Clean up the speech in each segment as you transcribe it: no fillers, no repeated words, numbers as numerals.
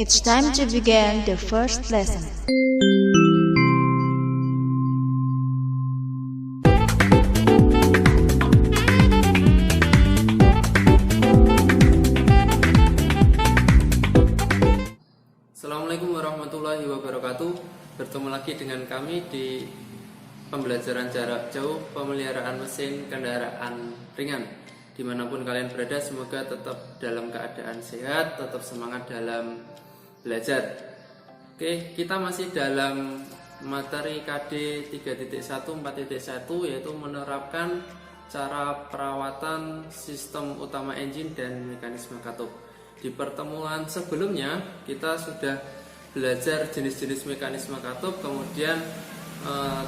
It's time to begin the first lesson. Assalamualaikum warahmatullahi wabarakatuh. Bertemu lagi dengan kami di pembelajaran jarak jauh pemeliharaan mesin kendaraan ringan. Dimanapun kalian berada, semoga tetap dalam keadaan sehat, tetap semangat dalam belajar. Oke, kita masih dalam materi KD 3.1 4.1, yaitu menerapkan cara perawatan sistem utama engine dan mekanisme katup. Di pertemuan sebelumnya kita sudah belajar jenis-jenis mekanisme katup, kemudian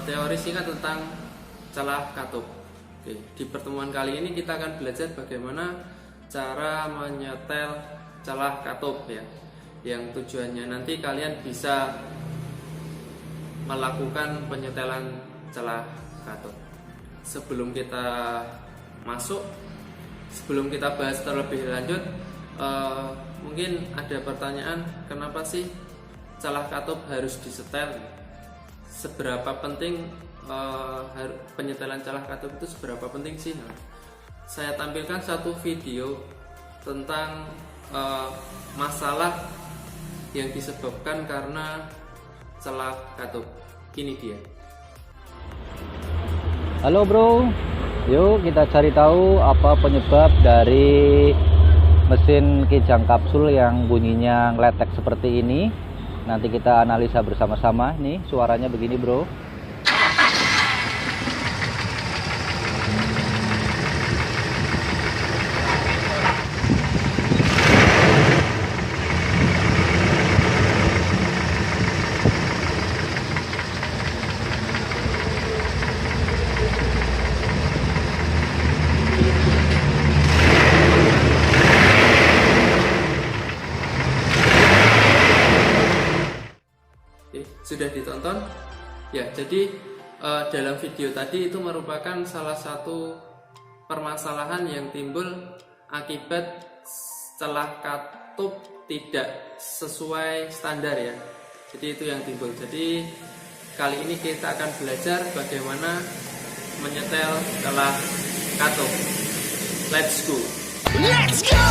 teori singkat tentang celah katup. Oke, di pertemuan kali ini kita akan belajar bagaimana cara menyetel celah katup ya, yang tujuannya nanti kalian bisa melakukan penyetelan celah katup. Sebelum kita bahas terlebih lanjut, mungkin ada pertanyaan, kenapa sih celah katup harus disetel? Seberapa penting penyetelan celah katup itu, seberapa penting sih? Nah, saya tampilkan satu video tentang masalah yang disebabkan karena celah katup. Ini dia. Halo bro, yuk kita cari tahu apa penyebab dari mesin kijang kapsul yang bunyinya ngeletek seperti ini. Nanti kita analisa bersama-sama. Nih suaranya begini bro. Sudah ditonton? Ya, jadi dalam video tadi itu merupakan salah satu permasalahan yang timbul akibat celah katup tidak sesuai standar ya. Jadi itu yang timbul. Jadi kali ini kita akan belajar bagaimana menyetel celah katup. Let's go. Let's go.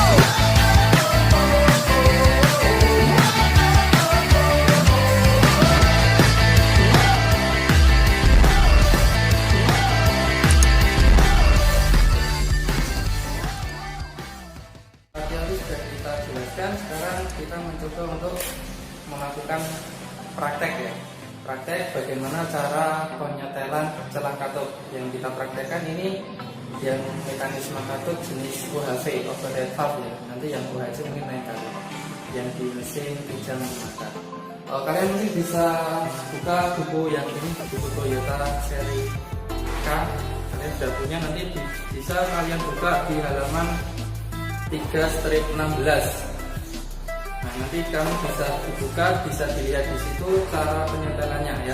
Sekarang kita mencoba untuk melakukan praktek ya. Praktek bagaimana cara penyetelan celah katup. Yang kita praktekkan ini yang mekanisme katup jenis UHV, overhead valve ya. Nanti yang UHV mungkin lain kali. Yang di mesin kijang mata. Kalian mungkin bisa buka buku yang ini, buku Toyota seri K. Kalian sudah punya, nanti bisa kalian buka di halaman 3-16. Nah, nanti kamu bisa dibuka, bisa dilihat di situ cara penyetelannya ya.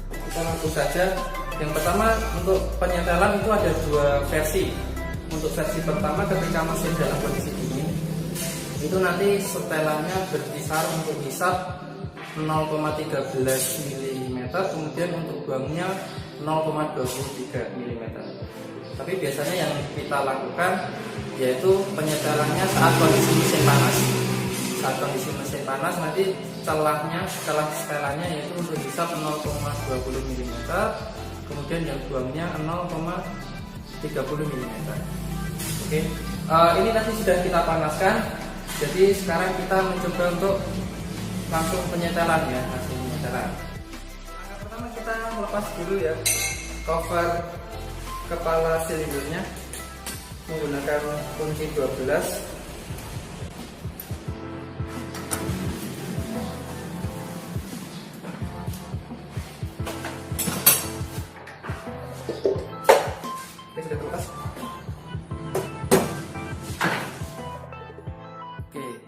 Kita langsung saja. Yang pertama, untuk penyetelan itu ada dua versi. Untuk versi pertama ketika mesin dalam kondisi dingin, itu nanti setelannya berkisar untuk hisap 0,13 mm, kemudian untuk buangnya 0,23 mm. Tapi biasanya yang kita lakukan yaitu penyetelannya saat kondisi mesin panas. Saat kondisi mesin panas nanti celah setelannya yaitu untuk hisap 0,20 mm, kemudian yang buangnya 0,30 mm. Oke, ini nanti sudah kita panaskan. Jadi sekarang kita mencoba untuk langsung penyetelan ya, langsung penyetelan. Langkah pertama kita melepas dulu ya cover kepala silindernya menggunakan kunci 12.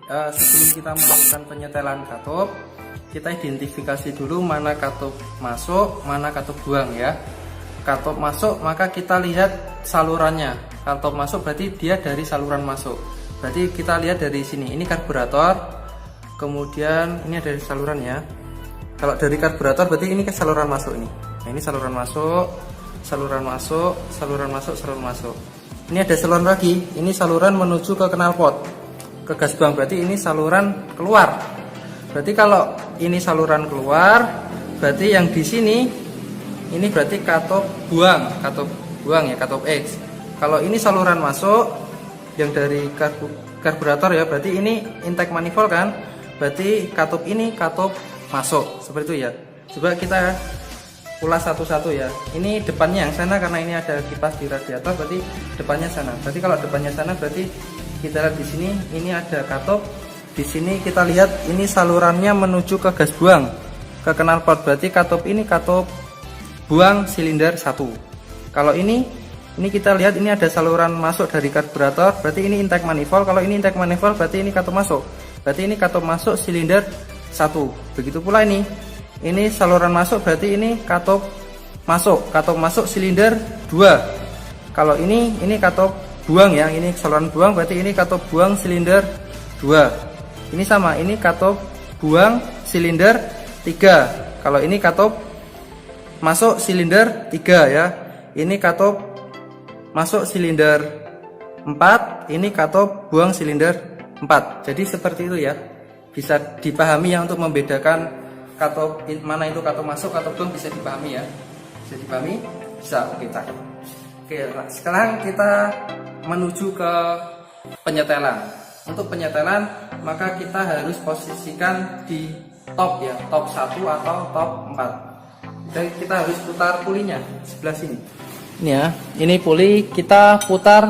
Sebelum kita melakukan penyetelan katup, kita identifikasi dulu mana katup masuk, mana katup buang ya. Katup masuk maka kita lihat salurannya. Katup masuk berarti dia dari saluran masuk. Berarti kita lihat dari sini, ini karburator. kemudian ini ada saluran ya. Kalau dari karburator berarti ini ke saluran masuk ini. Nah, ini saluran masuk, saluran masuk, saluran masuk, saluran masuk. Ini ada saluran lagi, ini saluran menuju ke knalpot, ke gas buang, berarti ini saluran keluar. Berarti kalau ini saluran keluar, berarti yang di sini ini berarti katup buang ya, katup X. Kalau ini saluran masuk yang dari karburator ya, berarti ini intake manifold kan, berarti katup ini katup masuk, seperti itu ya. Coba kita ulas satu-satu ya. Ini depannya yang sana karena ini ada kipas di radiator, berarti depannya sana. Berarti kalau depannya sana berarti kita lihat di sini ini ada katup. Di sini kita lihat ini salurannya menuju ke gas buang, ke knalpot. Berarti katup ini katup buang silinder 1. Kalau ini kita lihat ini ada saluran masuk dari karburator, berarti ini intake manifold. Kalau ini intake manifold berarti ini katup masuk. Berarti ini katup masuk silinder 1. Begitu pula ini saluran masuk, berarti ini katup masuk silinder 2. Kalau ini katup buang ya, ini saluran buang, berarti ini katup buang silinder 2. Ini sama, ini katup buang silinder 3. Kalau ini katup masuk silinder 3 ya. Ini katup masuk silinder 4, ini katup buang silinder 4. Jadi seperti itu ya. Bisa dipahami ya untuk membedakan katup mana itu katup masuk, katup buang, bisa dipahami ya. Bisa dipahami? Bisa. Oke, sekarang kita menuju ke penyetelan. Untuk penyetelan maka kita harus posisikan di top ya, top 1 atau top 4. Jadi kita harus putar pulinya sebelah sini. Ini ya, ini puli, kita putar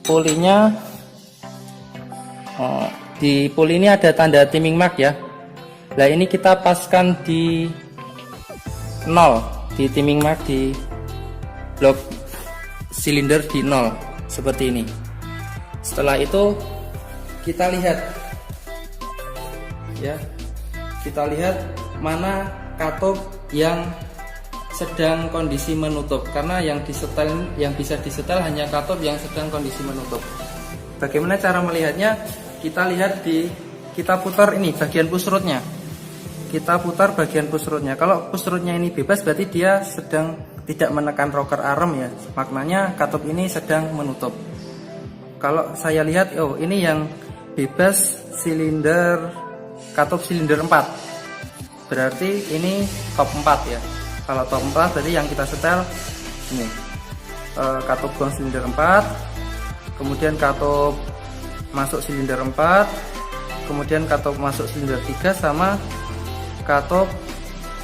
pulinya. Di puli ini ada tanda timing mark ya. Nah ini kita paskan di 0, di timing mark di blok silinder di 0 seperti ini. Setelah itu kita lihat ya, kita lihat mana katup yang sedang kondisi menutup, karena yang bisa disetel hanya katup yang sedang kondisi menutup. Bagaimana cara melihatnya? Kita lihat kita putar ini bagian push rodnya. Kita putar bagian push rodnya. Kalau push rodnya ini bebas berarti dia sedang tidak menekan rocker arm ya. Maknanya katup ini sedang menutup. Kalau saya lihat, oh ini yang bebas katup silinder 4. Berarti ini top 4 ya. Kalau top 4 berarti yang kita setel ini katup buang silinder 4, kemudian katup masuk silinder 4, kemudian katup masuk silinder 3, sama katup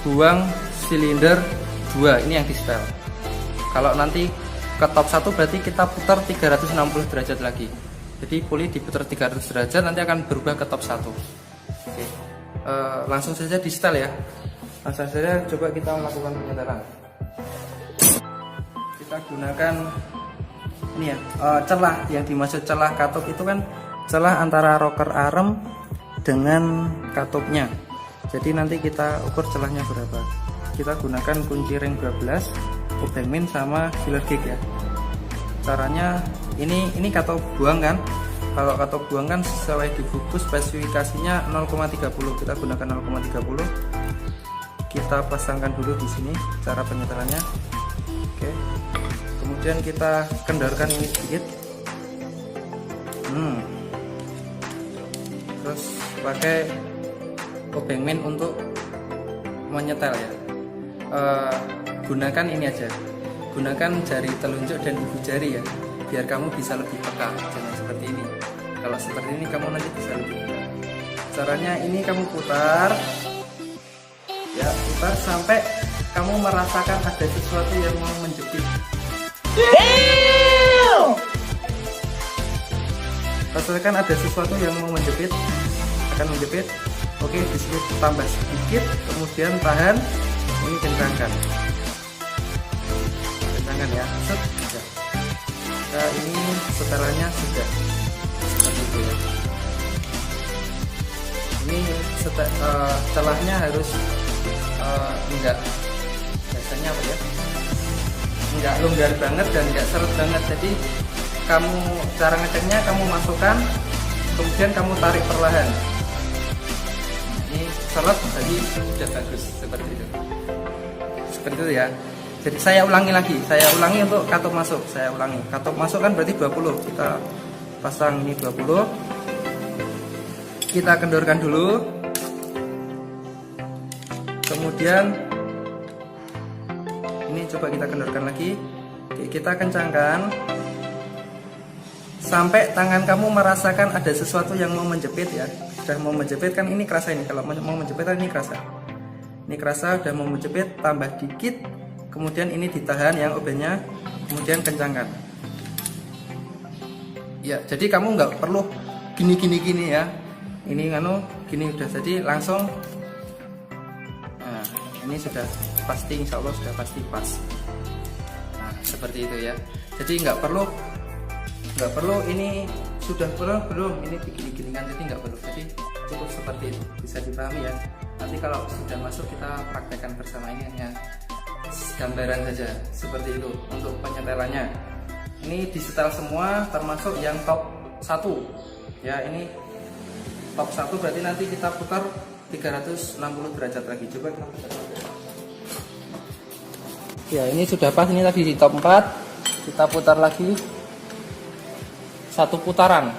buang silinder 2. Ini yang di setel. Kalau nanti ke top 1 berarti kita putar 360 derajat lagi. Jadi puli diputar 300 derajat, nanti akan berubah ke top 1. Oke. Langsung saja di setel ya. Langsung saja coba kita melakukan penyetelan. Kita gunakan ini ya, celah. Yang dimaksud celah katup itu kan celah antara rocker arm dengan katupnya. Jadi nanti kita ukur celahnya berapa. Kita gunakan kunci ring 12, obeng min sama filler gig ya. Caranya ini katup buang kan. Kalau katup buang kan sesuai di buku spesifikasinya 0,30. Kita gunakan 0,30. Kita pasangkan dulu di sini cara penyetelannya. Oke. Kemudian kita kendorkan ini sedikit. Terus pakai obeng min untuk menyetel ya. Gunakan ini aja. Gunakan jari telunjuk dan ibu jari ya, biar kamu bisa lebih peka. Jangan seperti ini. Kalau seperti ini kamu nanti bisa lebih peka. Caranya ini kamu putar ya, putar sampai kamu merasakan ada sesuatu yang mau menjepit. Rasakan ada sesuatu yang mau menjepit, akan menjepit. Oke, di sini tambah sedikit, kemudian tahan, ini kencangkan ya. Set, sudah. Nah, ini setelannya sudah seperti itu ya. Ini celahnya harus enggak, biasanya apa ya, enggak longgar banget dan enggak seret banget. Jadi kamu cara ngeceknya, kamu masukkan kemudian kamu tarik perlahan. selot, jadi sudah bagus seperti itu. Seperti itu ya. Jadi saya ulangi lagi, untuk katup masuk. Saya ulangi, katup masuk kan berarti 20. Kita pasang ini 20. Kita kendorkan dulu. Kemudian ini coba kita kendorkan lagi. Oke, kita kencangkan sampai tangan kamu merasakan ada sesuatu yang mau menjepit ya. Sudah mau menjepit kan, ini kerasa ini. Kalau mau menjepit kan ini kerasa. Ini kerasa udah mau menjepit, tambah dikit. Kemudian ini ditahan yang obennya, kemudian kencangkan. Ya, jadi kamu nggak perlu gini ya. Ini gini udah jadi langsung. Nah, ini sudah pasti, insya Allah sudah pasti pas. Nah, seperti itu ya. Jadi nggak perlu ini sudah belum ini begini kan, jadi nggak perlu. Jadi cukup seperti itu, bisa dipahami ya. Nanti kalau sudah masuk kita praktekkan bersama, ini hanya gambaran saja seperti itu untuk penyetelannya. Ini disetel semua termasuk yang top 1 ya. Ini top 1 berarti nanti kita putar 360 derajat lagi. Coba kita putar. Ya, ini sudah pas, ini tadi di top 4. Kita putar lagi 1 putaran.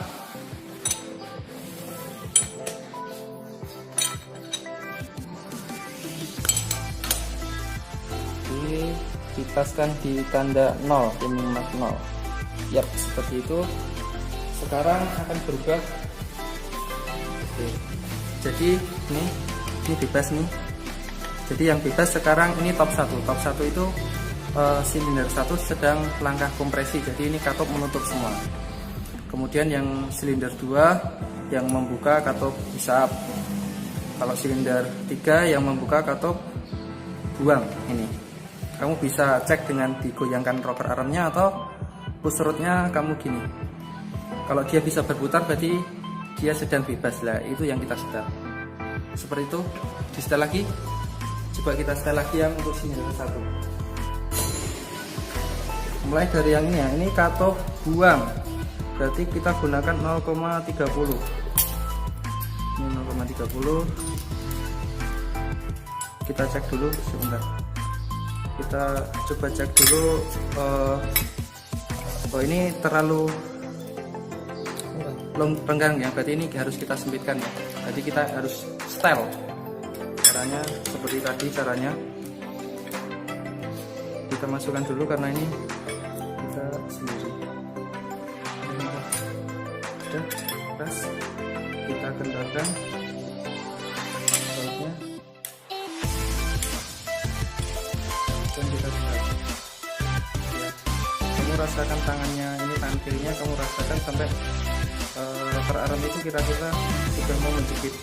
Dipaskan di tanda 0, minimal 0. Yap, seperti itu. Sekarang akan berubah. Oke. Jadi ini bebas nih. Jadi yang bebas sekarang ini top 1. Top 1 itu silinder 1 sedang langkah kompresi. Jadi ini katup menutup semua. Kemudian yang silinder 2 yang membuka katup hisap. Kalau silinder 3 yang membuka katup buang ini. Kamu bisa cek dengan digoyangkan rocker armnya atau push rodnya kamu gini. Kalau dia bisa berputar berarti dia sedang bebas lah, itu yang kita setel. Seperti itu, di setel lagi. Coba kita setel lagi yang untuk silinder 1. Mulai dari yang ini ya, ini katup buang. Berarti kita gunakan 0,30. Ini 0,30. Kita cek dulu sebentar. Kita coba cek dulu. Oh, ini terlalu renggang ya, berarti ini harus kita sempitkan ya. Jadi kita harus setel. Caranya seperti tadi caranya. Kita masukkan dulu karena ini kita sendiri. Udah, pas. Kita kendorkan. Bautnya. Dan kita setel. Kamu rasakan tangannya, ini tangan kirinya kamu rasakan sampai rocker arm itu kira-kira sudah mau menjepit.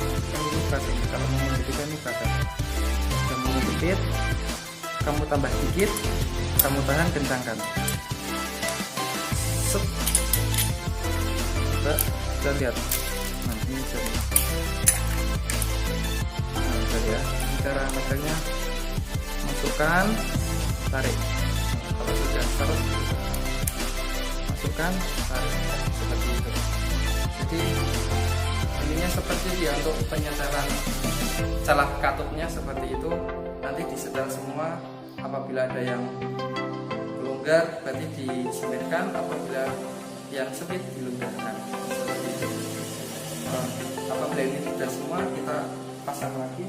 Kan ini kerasa, kalau mau menjepit ini kerasa. Sudah mau menjepit, kamu tambah dikit, kamu tahan, kencangkan. Set. Kita lihat. Nah, ini jadi. Nah, jadi ya. Ini cara mereknya. Masukkan, tarik. Kalau sudah taruh, masukkan, tarik, seperti itu. Jadi ininya seperti dia untuk penyetelan celah katupnya seperti itu. Nanti disetel semua. Apabila ada yang longgar berarti disempitkan, apabila yang sempit dilonggarkan. Seperti itu. Apabila ini sudah semua, kita pasang lagi.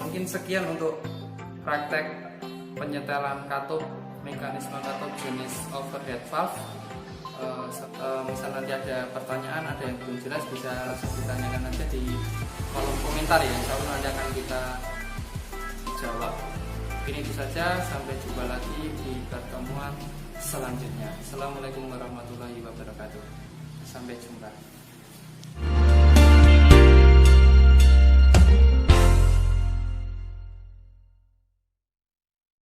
Mungkin sekian untuk praktek penyetelan katup, mekanisme katup jenis overhead valve. Misal nanti ada pertanyaan, ada yang belum jelas, bisa langsung ditanyakan aja di kolom komentar ya. Insya Allah nanti akan kita jawab. Ini itu saja, sampai jumpa lagi di pertemuan selanjutnya. Assalamualaikum warahmatullahi wabarakatuh. Sampai jumpa.